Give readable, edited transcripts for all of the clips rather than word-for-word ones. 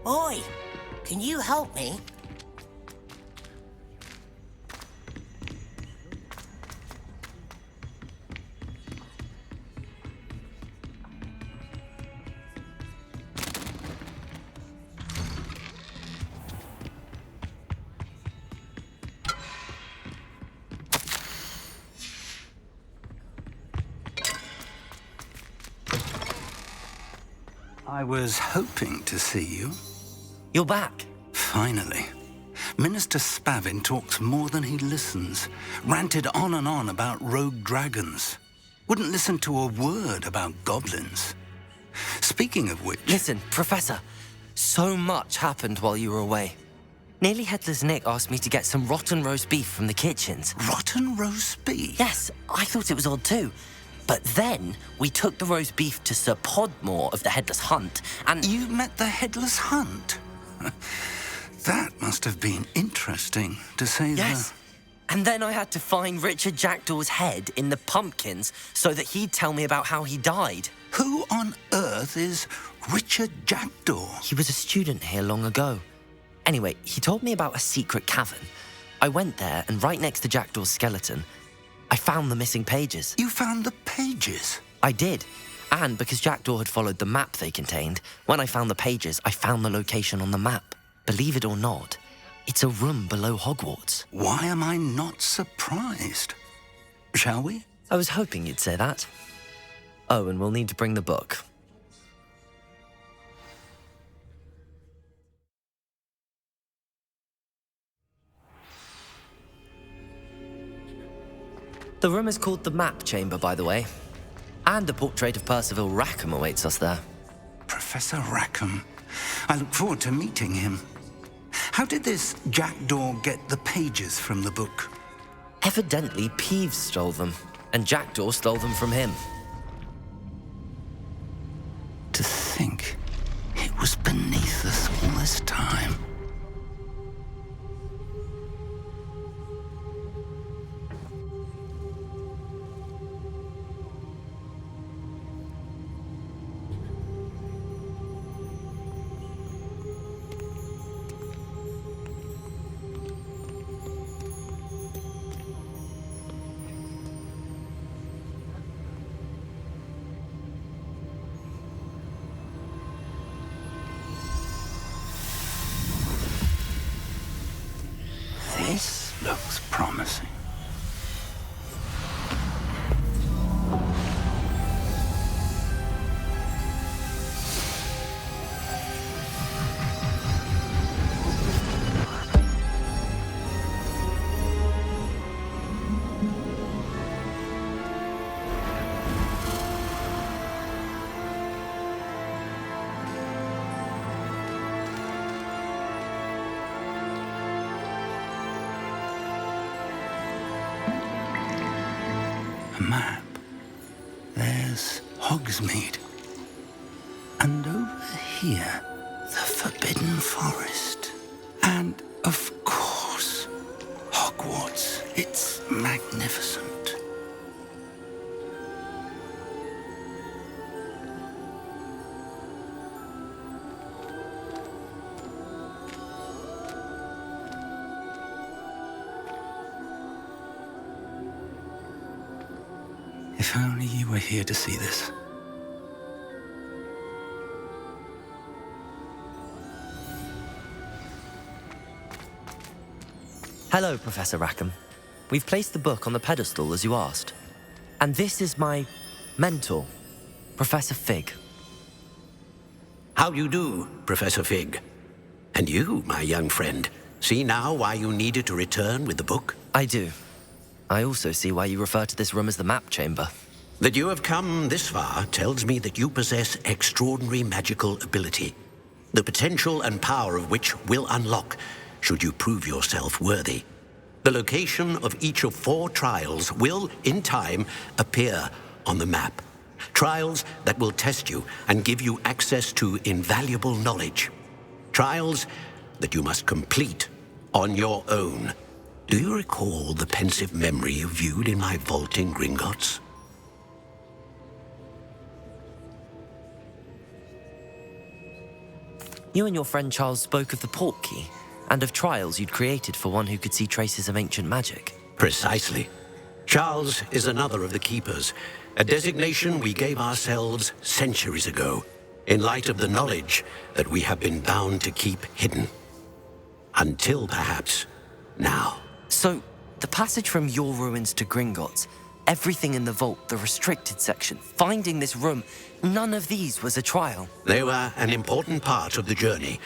Oi, can you help me? I was hoping to see you. You're back. Finally. Minister Spavin talks more than he listens. Ranted on and on about rogue dragons. Wouldn't listen to a word about goblins. Speaking of which... Listen, Professor. So much happened while you were away. Nearly Headless Nick asked me to get some rotten roast beef from the kitchens. Rotten roast beef? Yes, I thought it was odd too. But then we took the roast beef to Sir Podmore of the Headless Hunt, and... You met the Headless Hunt? That must have been interesting, to say the... Yes. And then I had to find Richard Jackdaw's head in the pumpkins so that he'd tell me about how he died. Who on earth is Richard Jackdaw? He was a student here long ago. Anyway, he told me about a secret cavern. I went there, and right next to Jackdaw's skeleton, I found the missing pages. You found the pages? I did. And because Jackdaw had followed the map they contained, when I found the pages, I found the location on the map. Believe it or not, it's a room below Hogwarts. Why am I not surprised? Shall we? I was hoping you'd say that. Oh, and we'll need to bring the book. The room is called the Map Chamber, by the way. And a portrait of Percival Rackham awaits us there. Professor Rackham. I look forward to meeting him. How did this Jackdaw get the pages from the book? Evidently, Peeves stole them, and Jackdaw stole them from him. To think it was beneath us all this time. This looks promising. A map. There's Hogsmeade. And over here, the Forbidden Forest. And, of course, Hogwarts. It's magnificent. If only you were here to see this. Hello, Professor Rackham. We've placed the book on the pedestal as you asked. And this is my mentor, Professor Fig. How do you do, Professor Fig? And you, my young friend, see now why you needed to return with the book? I do. I also see why you refer to this room as the map chamber. That you have come this far tells me that you possess extraordinary magical ability, the potential and power of which will unlock should you prove yourself worthy. The location of each of 4 trials will, in time, appear on the map. Trials that will test you and give you access to invaluable knowledge. Trials that you must complete on your own. Do you recall the pensive memory you viewed in my vault in Gringotts? You and your friend Charles spoke of the port key, and of trials you'd created for one who could see traces of ancient magic. Precisely. Charles is another of the Keepers, a designation we gave ourselves centuries ago, in light of the knowledge that we have been bound to keep hidden. Until perhaps now. So, the passage from your ruins to Gringotts, everything in the vault, the restricted section, finding this room, none of these was a trial. They were an important part of the journey,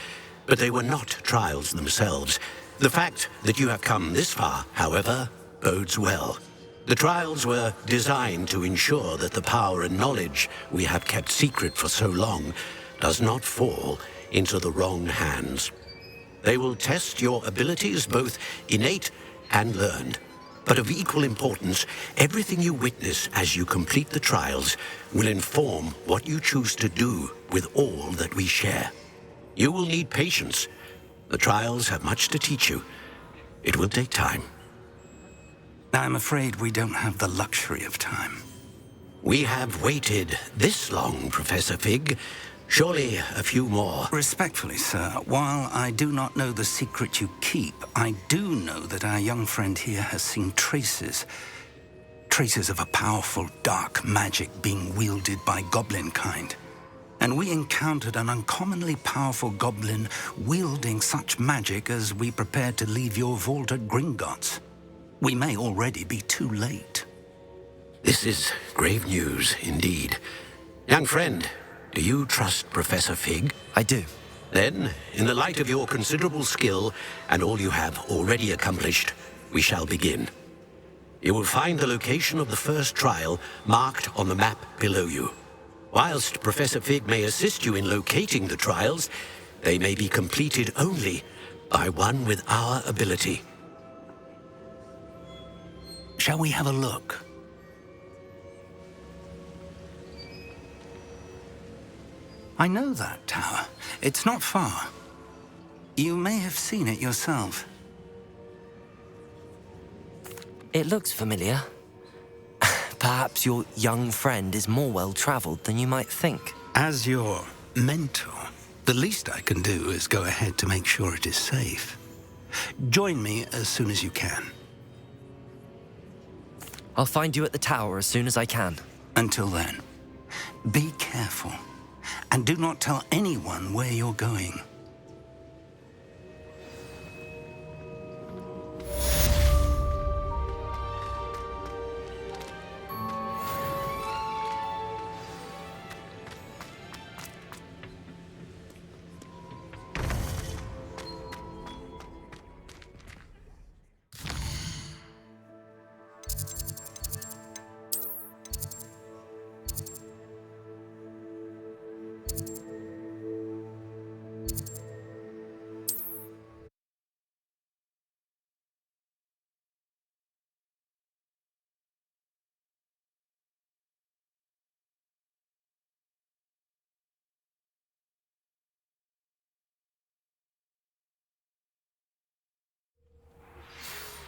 but they were not trials themselves. The fact that you have come this far, however, bodes well. The trials were designed to ensure that the power and knowledge we have kept secret for so long does not fall into the wrong hands. They will test your abilities, both innate and learned. But of equal importance, everything you witness as you complete the trials will inform what you choose to do with all that we share. You will need patience. The trials have much to teach you. It will take time. I'm afraid we don't have the luxury of time. We have waited this long, Professor Fig. Surely a few more. Respectfully, sir, while I do not know the secret you keep, I do know that our young friend here has seen traces of a powerful dark magic being wielded by goblin kind. And we encountered an uncommonly powerful goblin wielding such magic as we prepared to leave your vault at Gringotts. We may already be too late. This is grave news indeed. Young friend, do you trust Professor Fig? I do. Then, in the light of your considerable skill and all you have already accomplished, we shall begin. You will find the location of the first trial marked on the map below you. Whilst Professor Fig may assist you in locating the trials, they may be completed only by one with our ability. Shall we have a look? I know that tower. It's not far. You may have seen it yourself. It looks familiar. Perhaps your young friend is more well-traveled than you might think. As your mentor, the least I can do is go ahead to make sure it is safe. Join me as soon as you can. I'll find you at the tower as soon as I can. Until then, be careful. And do not tell anyone where you're going.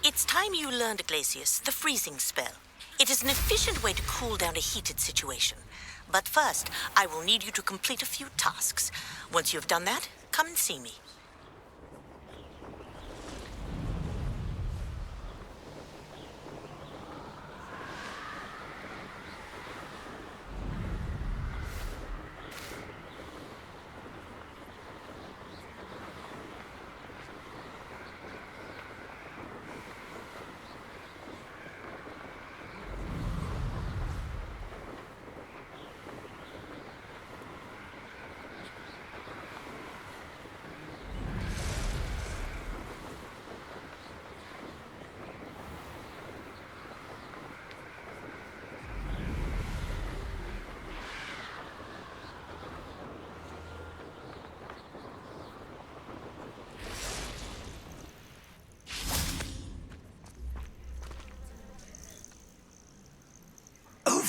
It's time you learned, Glacius, the freezing spell. It is an efficient way to cool down a heated situation. But first, I will need you to complete a few tasks. Once you have done that, come and see me.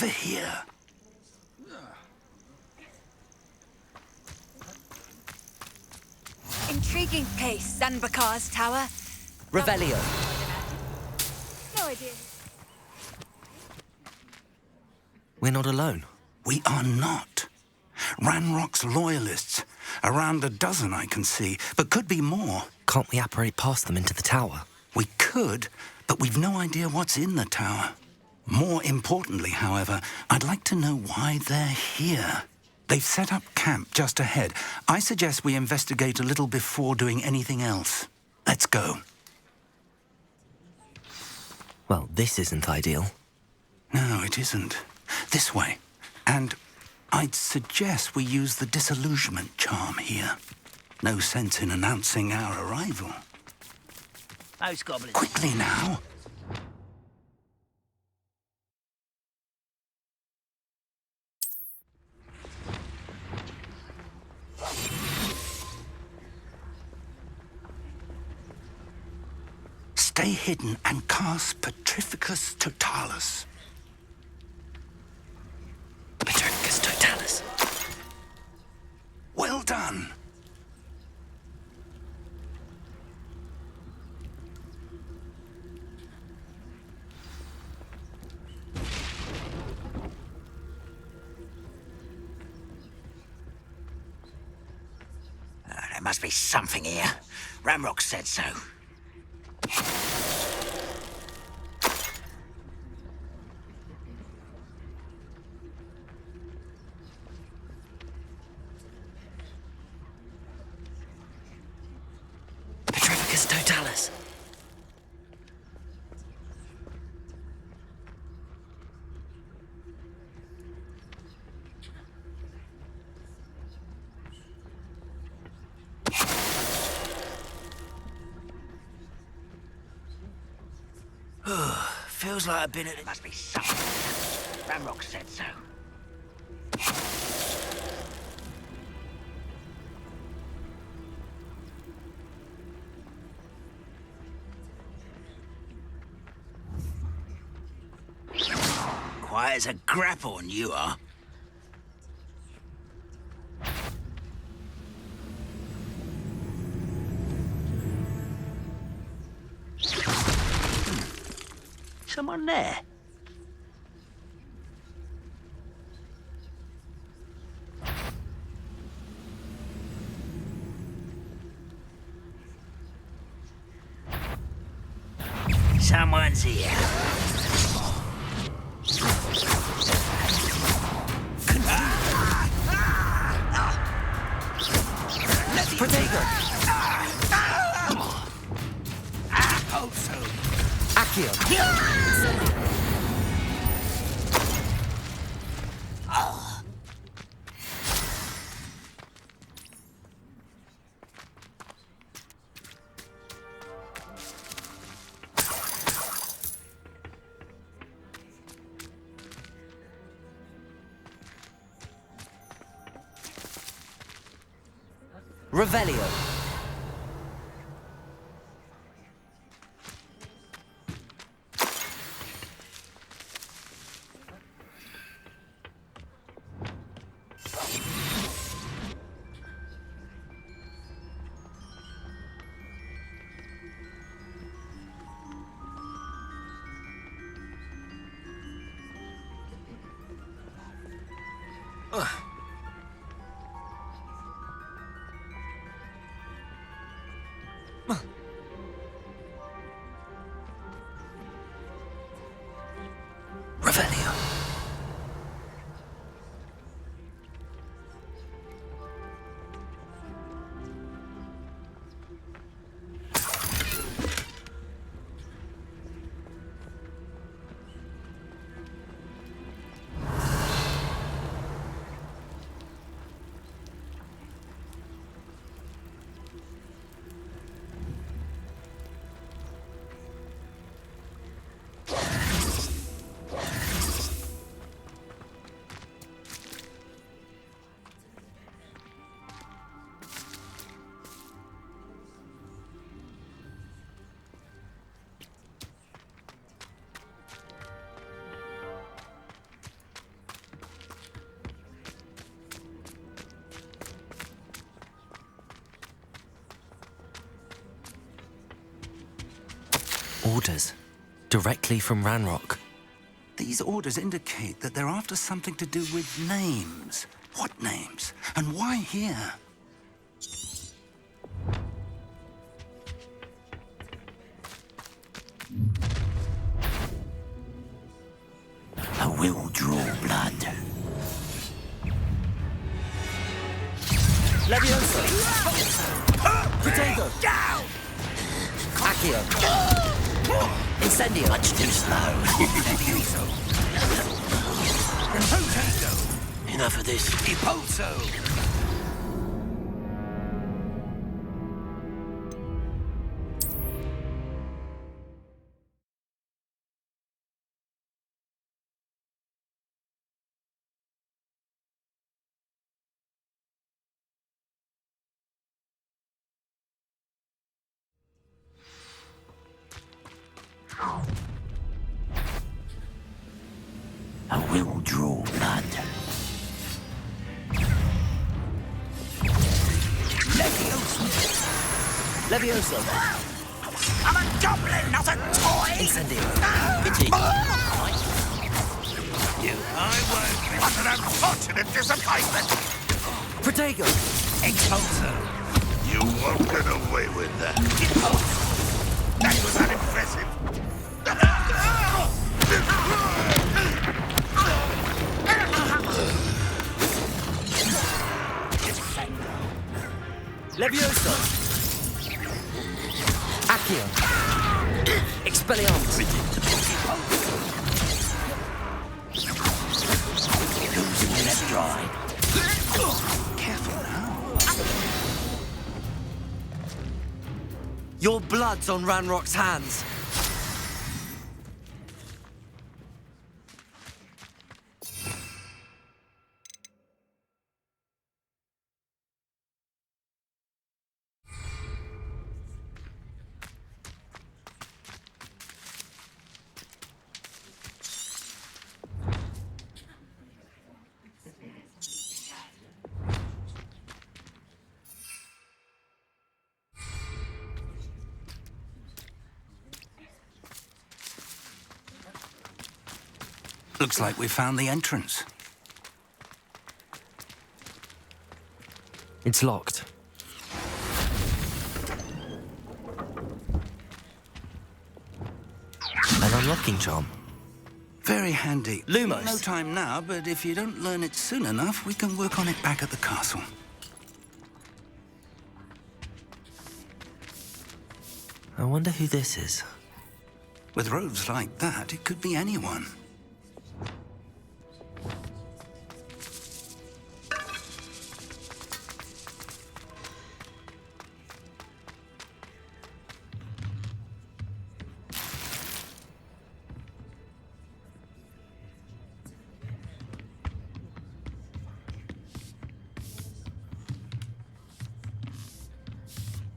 over here. Intriguing place, Zanbakar's tower. Revelio. No idea. We're not alone. We are not. Ranrock's loyalists. Around a dozen I can see, but could be more. Can't we apparate past them into the tower? We could, but we've no idea what's in the tower. More importantly, however, I'd like to know why they're here. They've set up camp just ahead. I suggest we investigate a little before doing anything else. Let's go. Well, this isn't ideal. No, it isn't. This way. And I'd suggest we use the disillusionment charm here. No sense in announcing our arrival. Those goblins. Quickly now. Stay hidden and cast Petrificus Totalis. Petrificus Totalis. Well done. There must be something here. Ramrock said so. Petrificus Totalis. Feels like I've been at it. Must be something. Ramrock said so. Quiet as a grapphorn, you are. Someone there? Someone's here. Protego. Hope so. Accio. Revelio. Revelio. Orders. Directly from Ranrock. These orders indicate that they're after something to do with names. What names? And why here? I will draw blood. Leviosa! Potato! Accio! Incendio! Much too slow. Levioso! Potato! Enough of this. Impulso! I will draw blood. Leviosa! I'm a goblin, not a toy! Incendio! Pity. I won't. What an unfortunate disappointment! Protego! Expulso! You won't get away with that. That was unimpressive. Leviosa! Accio! Expelliarmus! Losing in stride. Careful now. Your blood's on Ranrock's hands. Looks like we found the entrance. It's locked. An unlocking charm. Very handy. Lumos. No time now, but if you don't learn it soon enough, we can work on it back at the castle. I wonder who this is. With robes like that, it could be anyone.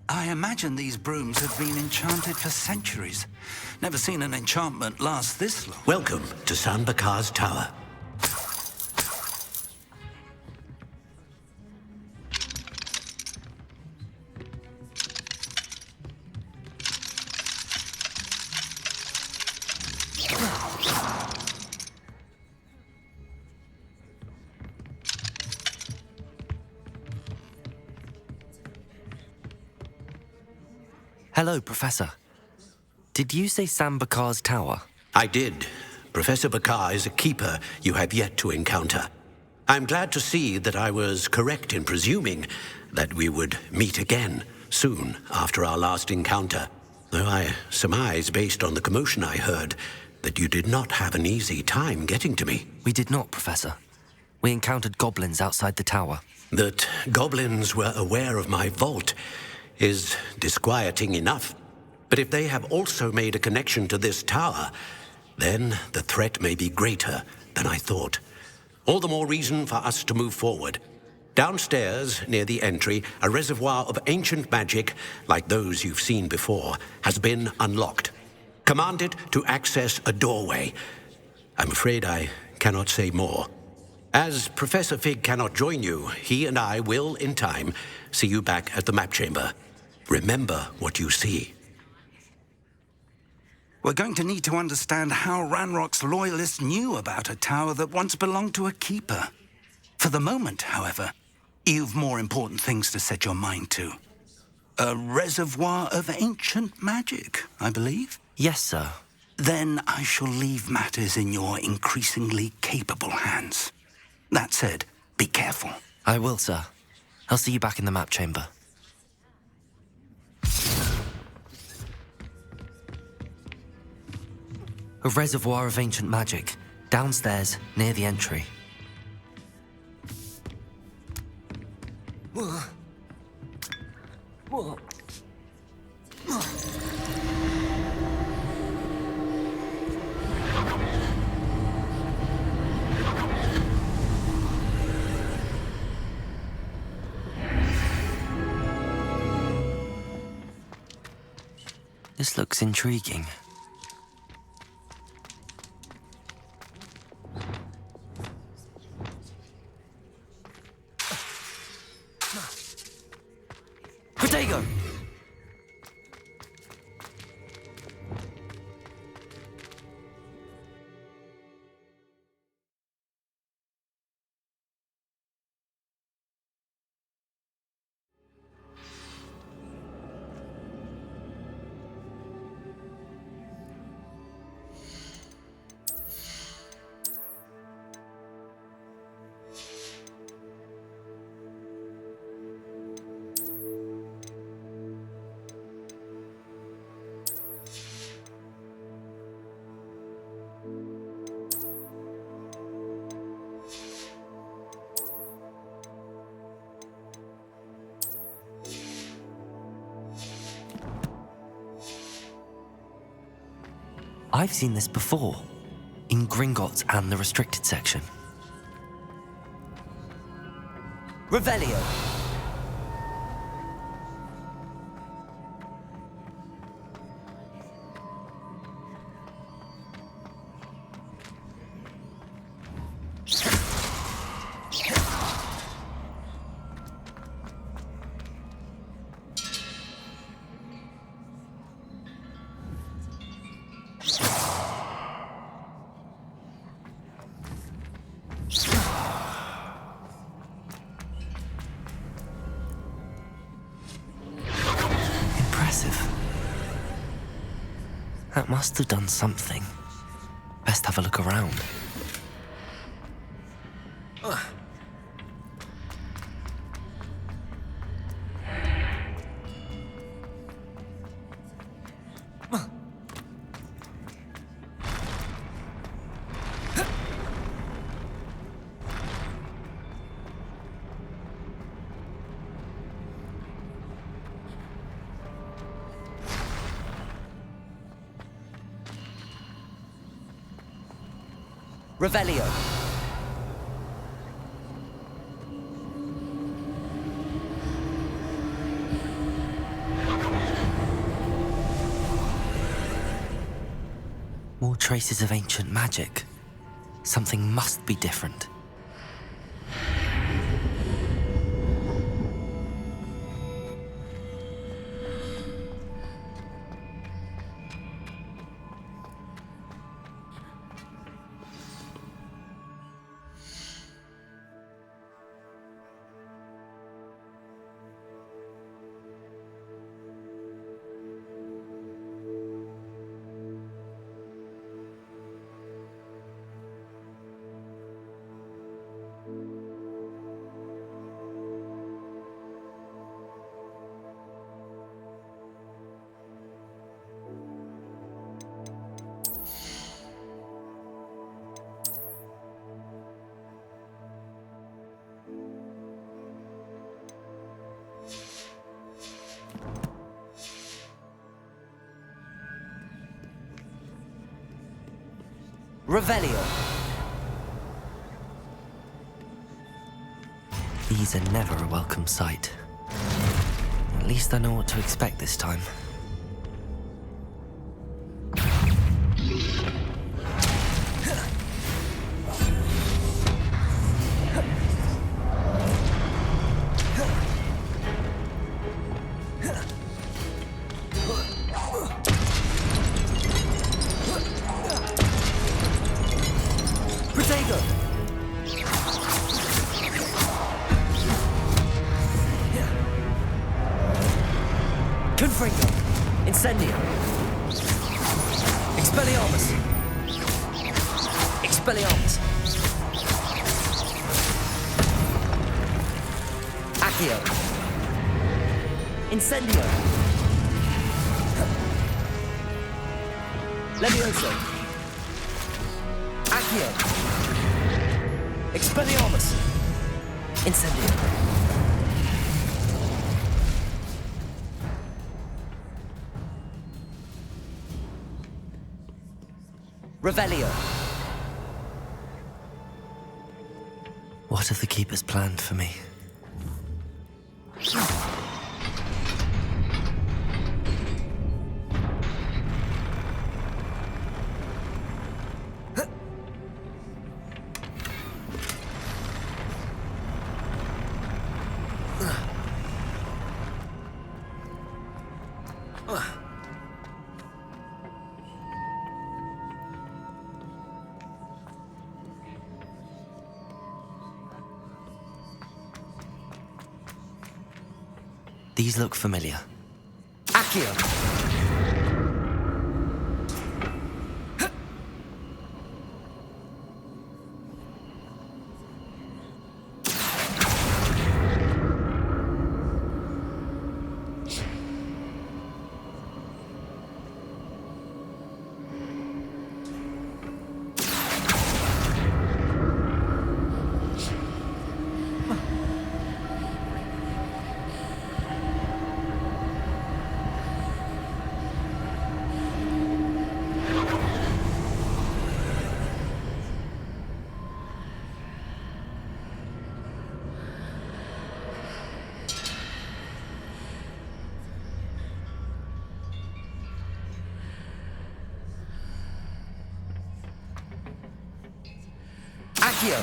I imagine these brooms have been enchanted for centuries. Never seen an enchantment last this long. Welcome to San Bakar's Tower. Hello, Professor. Did you say Sam Bakar's tower? I did. Professor Bakar is a keeper you have yet to encounter. I'm glad to see that I was correct in presuming that we would meet again soon after our last encounter. Though I surmise, based on the commotion I heard, that you did not have an easy time getting to me. We did not, Professor. We encountered goblins outside the tower. That goblins were aware of my vault is disquieting enough. But if they have also made a connection to this tower, then the threat may be greater than I thought. All the more reason for us to move forward. Downstairs, near the entry, a reservoir of ancient magic, like those you've seen before, has been unlocked. Command it to access a doorway. I'm afraid I cannot say more. As Professor Fig cannot join you, he and I will, in time, see you back at the map chamber. Remember what you see. We're going to need to understand how Ranrock's loyalists knew about a tower that once belonged to a keeper. For the moment, however, you've more important things to set your mind to. A reservoir of ancient magic, I believe? Yes, sir. Then I shall leave matters in your increasingly capable hands. That said, be careful. I will, sir. I'll see you back in the map chamber. A reservoir of ancient magic, downstairs, near the entry. This looks intriguing. Protego! I've seen this before, in Gringotts and the restricted section. Revelio! That must have done something. Best have a look around. Revelio. More traces of ancient magic. Something must be different. Revelio. These are never a welcome sight. At least I know what to expect this time. Confringo. Incendio. Expelliarmus. Expelliarmus. Accio. Incendio. Levioso. Accio. Expelliarmus. Incendio. Revelio. What have the Keepers planned for me? These look familiar. Accio! Accio!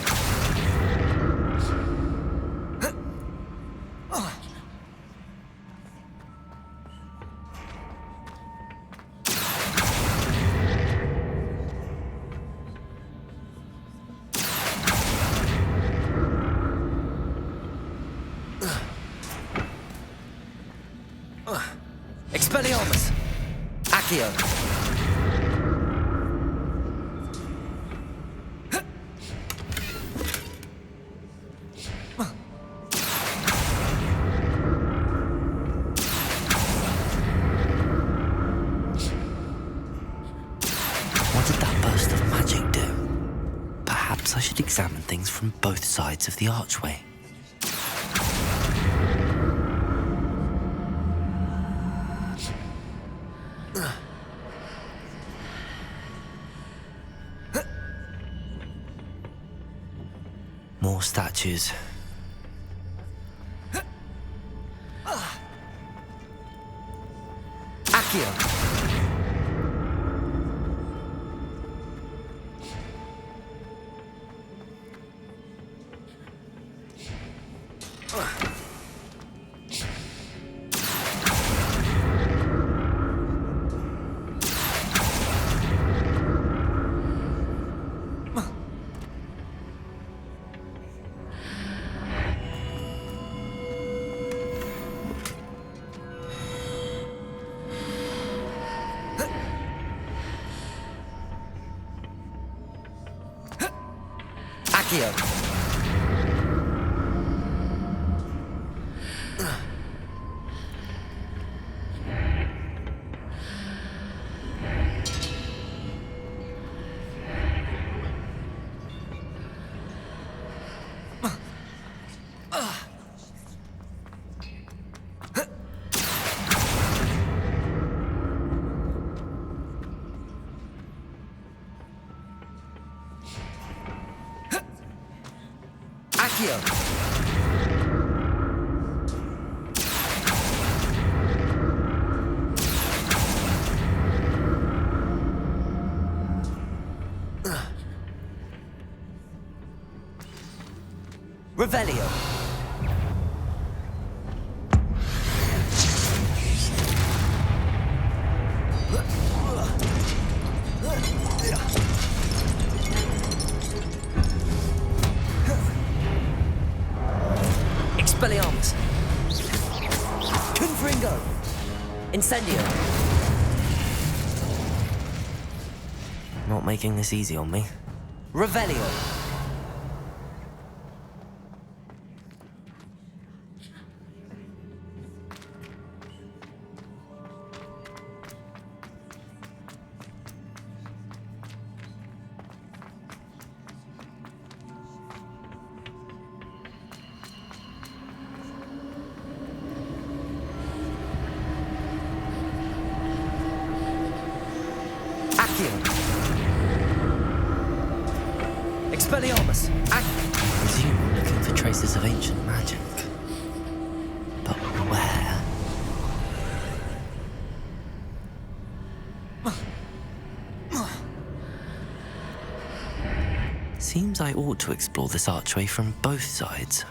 Expelliarmus! Accio! What did that burst of magic do? Perhaps I should examine things from both sides of the archway. More statues. Accio! Accio! Accio! Revelio! Expelliarmus! Confringo! Incendio! Not making this easy on me. Revelio! Expelliarmus! I presume I'm looking for traces of ancient magic. But where? Seems I ought to explore this archway from both sides.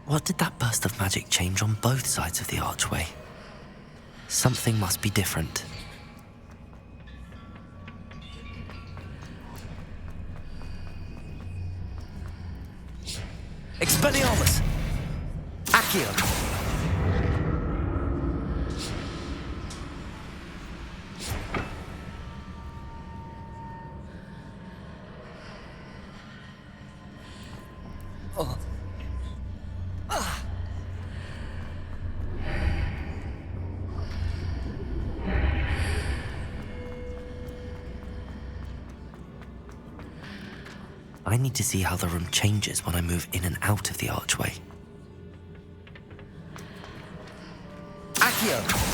What did that burst of magic change on both sides of the archway? Something must be different. Expelliarmus! Accio! I need to see how the room changes when I move in and out of the archway. Accio!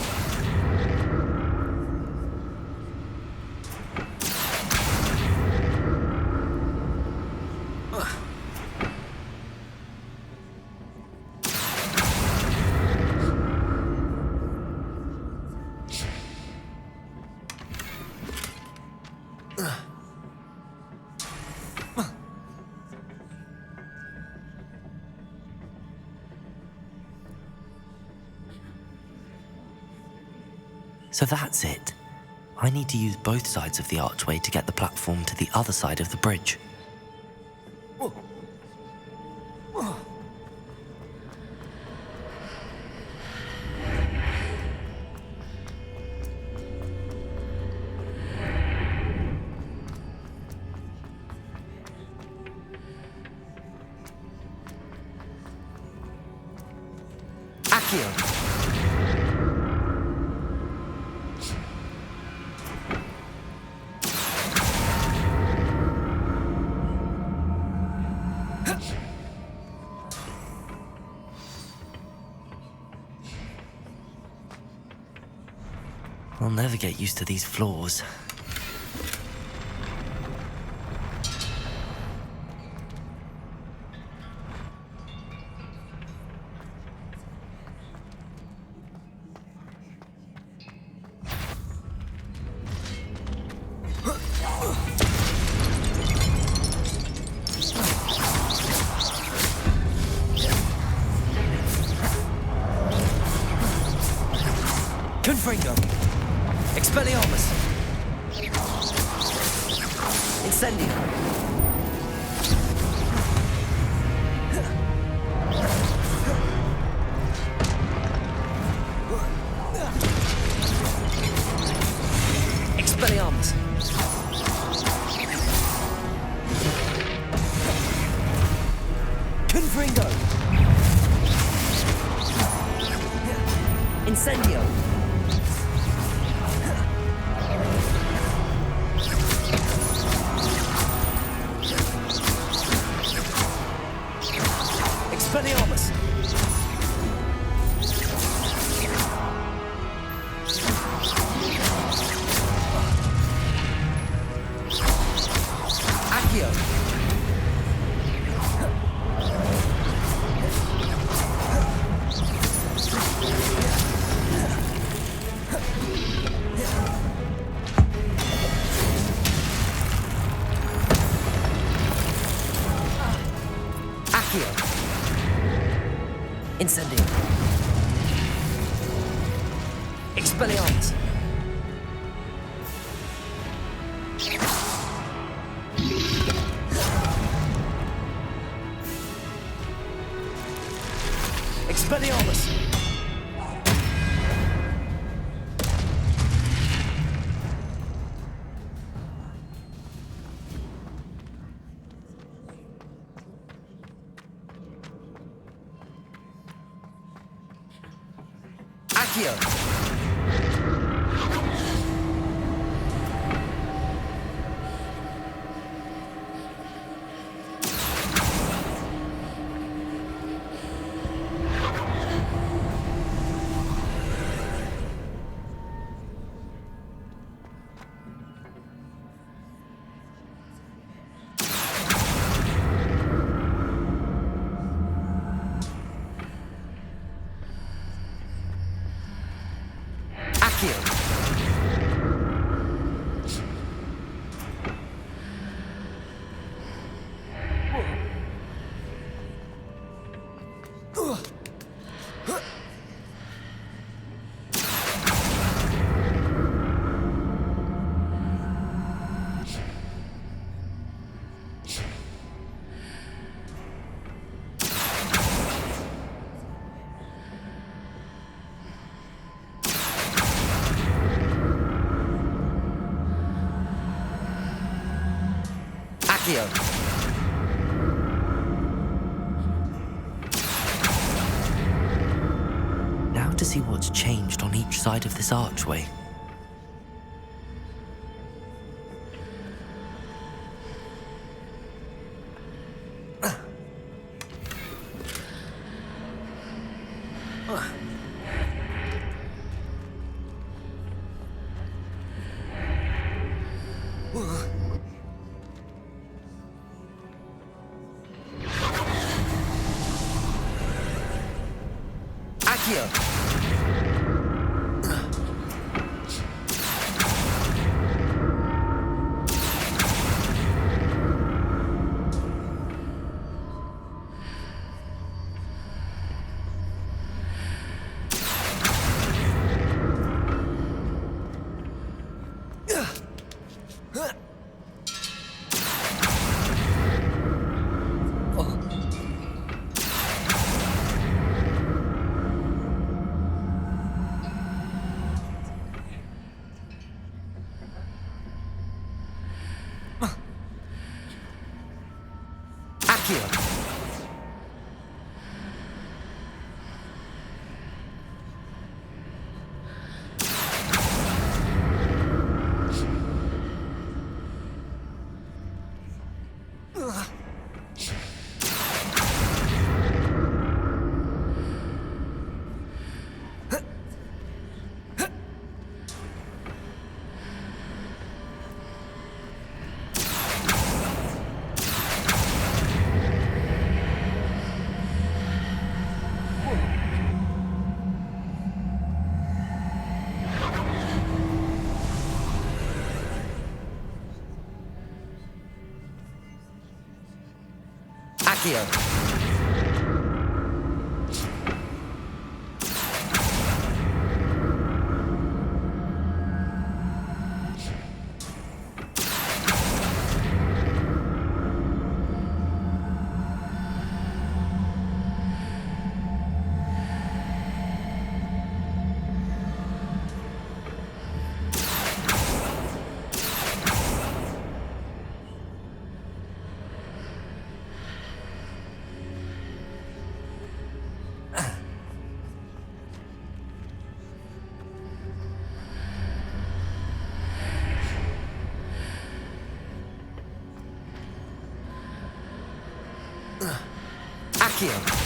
So that's it. I need to use both sides of the archway to get the platform to the other side of the bridge. Accio! I'll never get used to these floors. Confringo! Expelliarmus! Incendio! Expelliarmus! Confringo! Incendio! Incendium. Expelliarmus. Expelliarmus. Accio. Accio. Accio. Now to see what's changed on each side of this archway. Accio. Accio. Accio. Accio.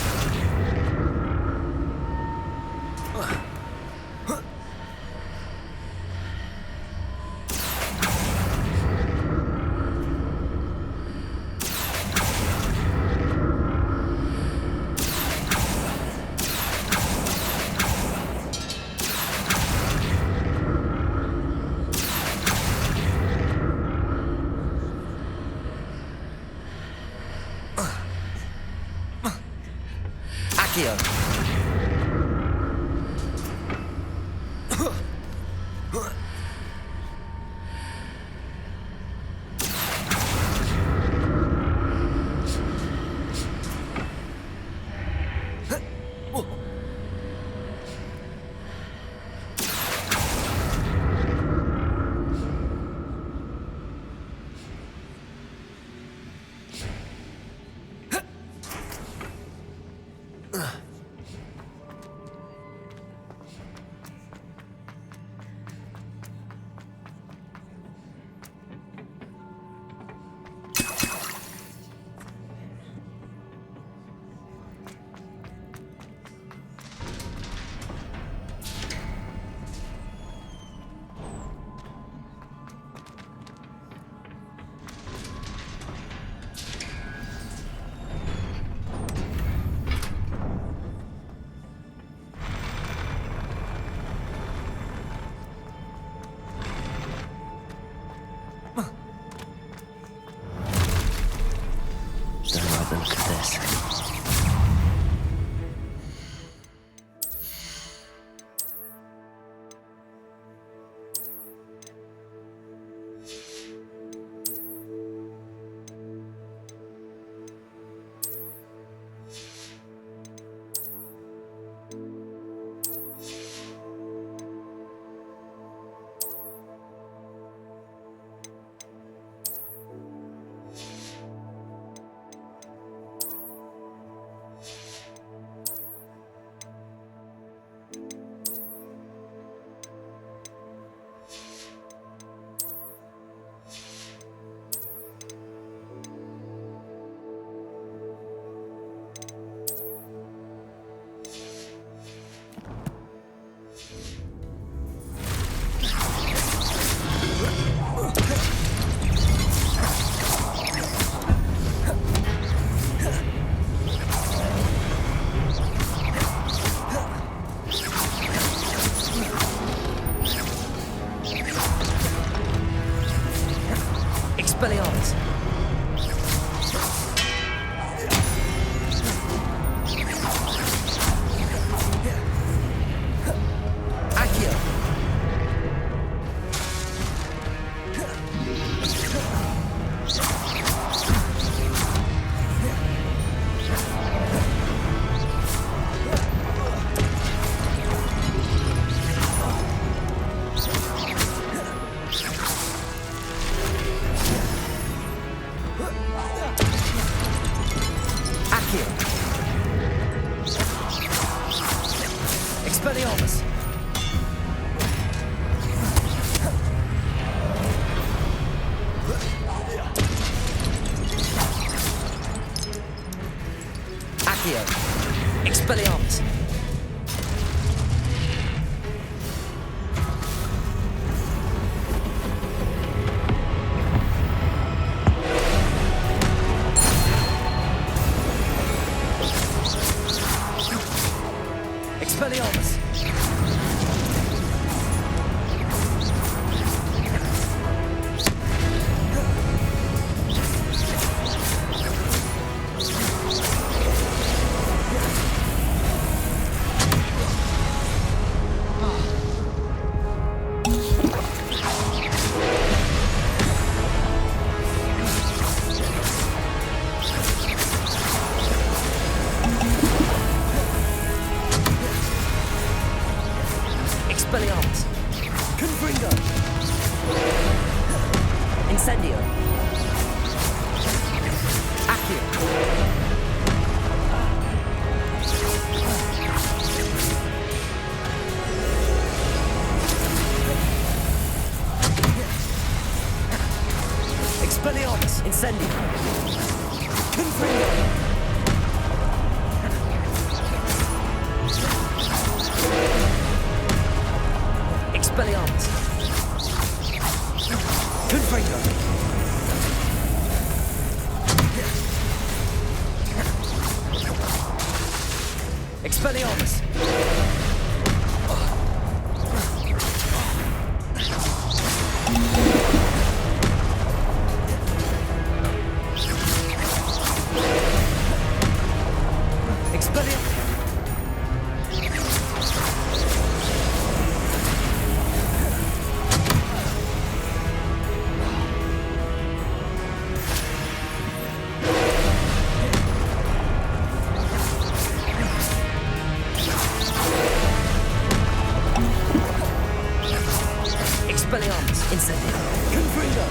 Expelliarmus! Accio! Expelliarmus! Expelliarmus! Expelliarmus! Confringo! Incendio! Accio! Expelliarmus! Incendio! Confringo! Expelliarmus! Confringo! Expelliarmus! Expelliarmus! Expelliarmus! Incendio! Confringo!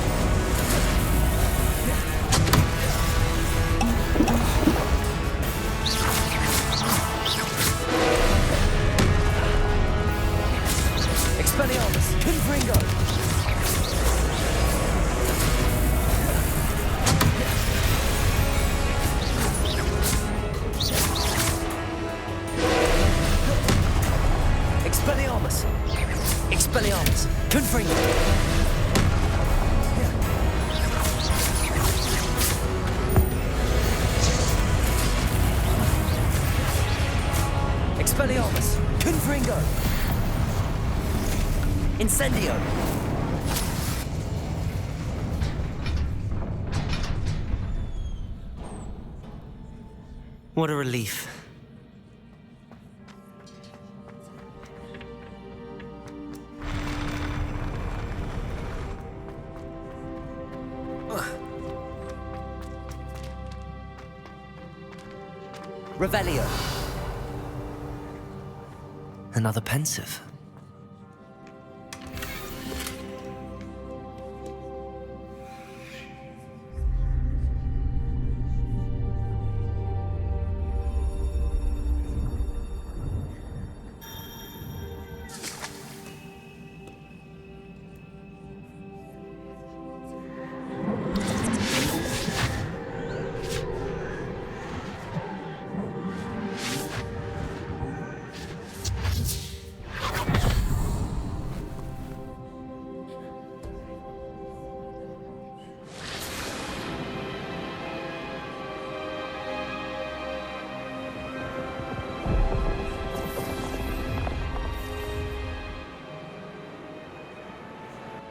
Expelliarmus! Confringo! Expelliarmus! Expelliarmus! Confringo! Expelliarmus! Confringo! Incendio! What a relief. Revelio. Another pensive.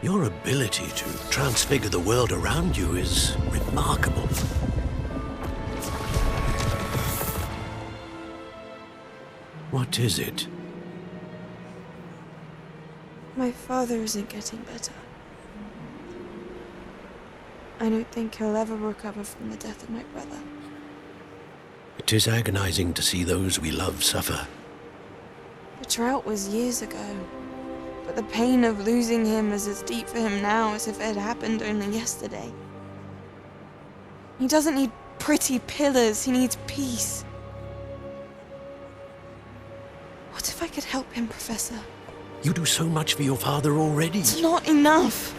Your ability to transfigure the world around you is remarkable. What is it? My father isn't getting better. I don't think he'll ever recover from the death of my brother. It is agonizing to see those we love suffer. The drought was years ago, but the pain of losing him is as deep for him now as if it had happened only yesterday. He doesn't need pretty pillars, he needs peace. What if I I could help him, Professor. You do so much for your father already. It's not enough.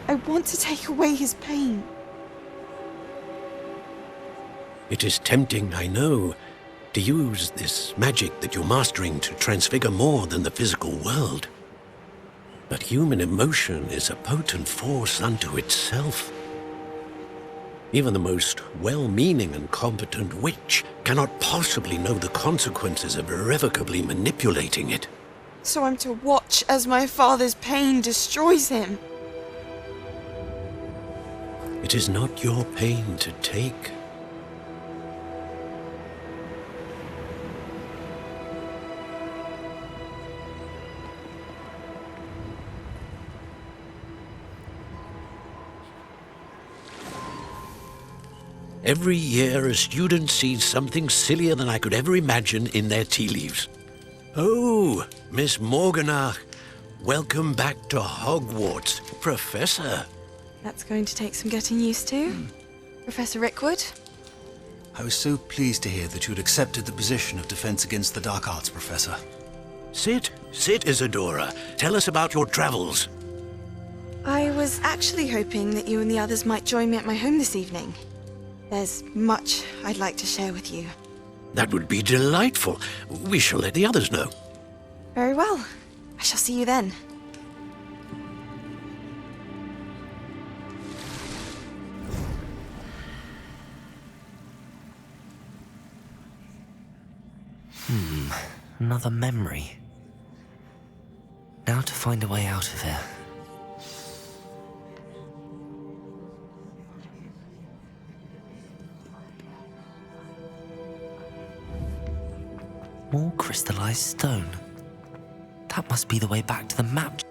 I want to take away his pain. It is tempting, I know, to use this magic that you're mastering to transfigure more than the physical world. But human emotion is a potent force unto itself. Even the most well-meaning and competent witch cannot possibly know the consequences of irrevocably manipulating it. So I'm to watch as my father's pain destroys him. It is not your pain to take. Every year, a student sees something sillier than I could ever imagine in their tea leaves. Oh, Miss Morganach, welcome back to Hogwarts, Professor. That's going to take some getting used to. Professor Rickwood? I was so pleased to hear that you'd accepted the position of Defense Against the Dark Arts, Professor. Sit, Isadora. Tell us about your travels. I was actually hoping that you and the others might join me at my home this evening. There's much I'd like to share with you. That would be delightful. We shall let the others know. Very well. I shall see you then. Another memory. Now to find a way out of here. More crystallized stone. That must be the way back to the map.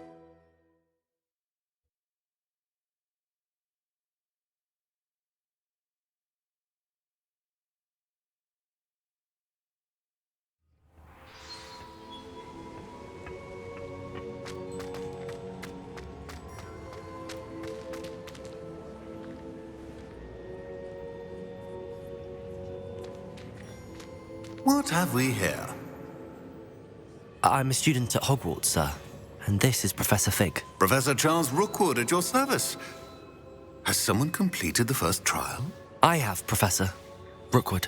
What have we here? I'm a student at Hogwarts, sir. And this is Professor Fig. Professor Charles Rookwood at your service. Has someone completed the first trial? I have, Professor Rookwood.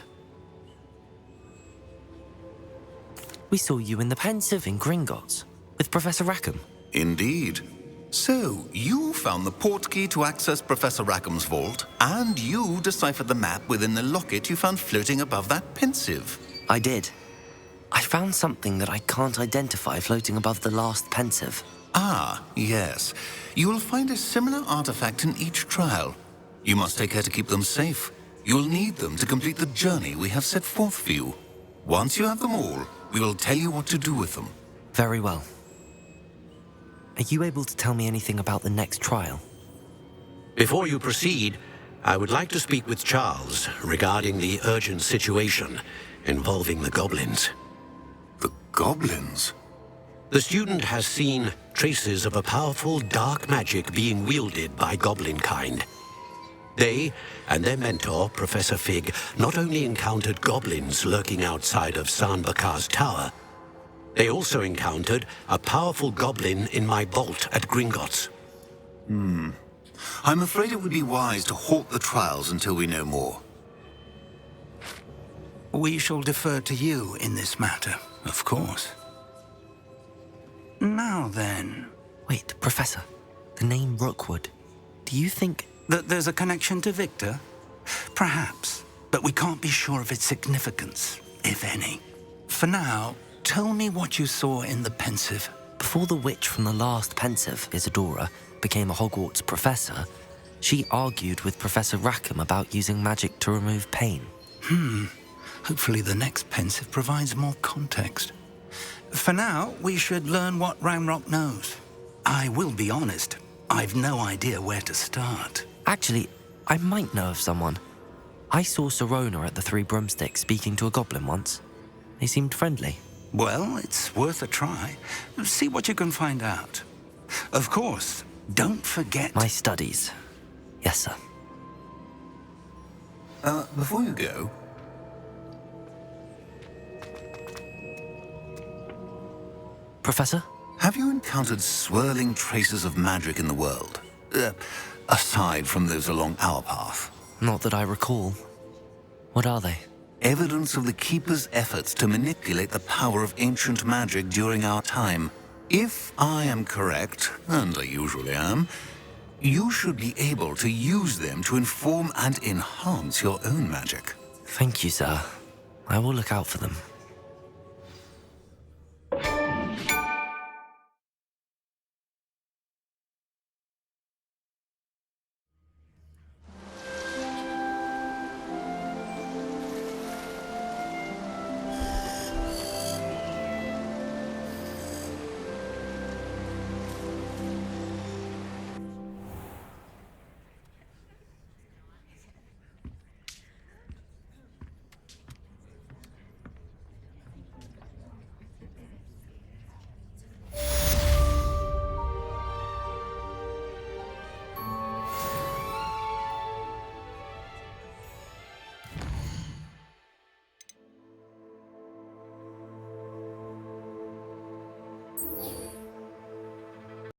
We saw you in the Pensive in Gringotts with Professor Rackham. Indeed. So, you found the portkey to access Professor Rackham's vault, and you deciphered the map within the locket you found floating above that Pensive. I did. I found something that I can't identify floating above the last Pensive. Ah, yes. You will find a similar artifact in each trial. You must take care to keep them safe. You'll need them to complete the journey we have set forth for you. Once you have them all, we will tell you what to do with them. Very well. Are you able to tell me anything about the next trial? Before you proceed, I would like to speak with Charles regarding the urgent situation involving the goblins. The goblins? The student has seen traces of a powerful dark magic being wielded by goblin kind. They and their mentor, Professor Fig, not only encountered goblins lurking outside of Sanbakar's tower, they also encountered a powerful goblin in my vault at Gringotts. I'm afraid it would be wise to halt the trials until we know more. We shall defer to you in this matter, of course. Now then... Wait, Professor. The name Rookwood. Do you think... that there's a connection to Victor? Perhaps, but we can't be sure of its significance, if any. For now, tell me what you saw in the Pensive. Before the witch from the last Pensive, Isadora, became a Hogwarts professor, she argued with Professor Rackham about using magic to remove pain. Hopefully the next Pensive provides more context. For now, we should learn what Ramrock knows. I will be honest, I've no idea where to start. Actually, I might know of someone. I saw Sirona at the Three Broomsticks speaking to a goblin once. They seemed friendly. Well, it's worth a try. See what you can find out. Of course, don't forget... My studies. Yes, sir. Before you go... Professor? Have you encountered swirling traces of magic in the world? Aside from those along our path. Not that I recall. What are they? Evidence of the Keeper's efforts to manipulate the power of ancient magic during our time. If I am correct, and I usually am, you should be able to use them to inform and enhance your own magic. Thank you, sir. I will look out for them.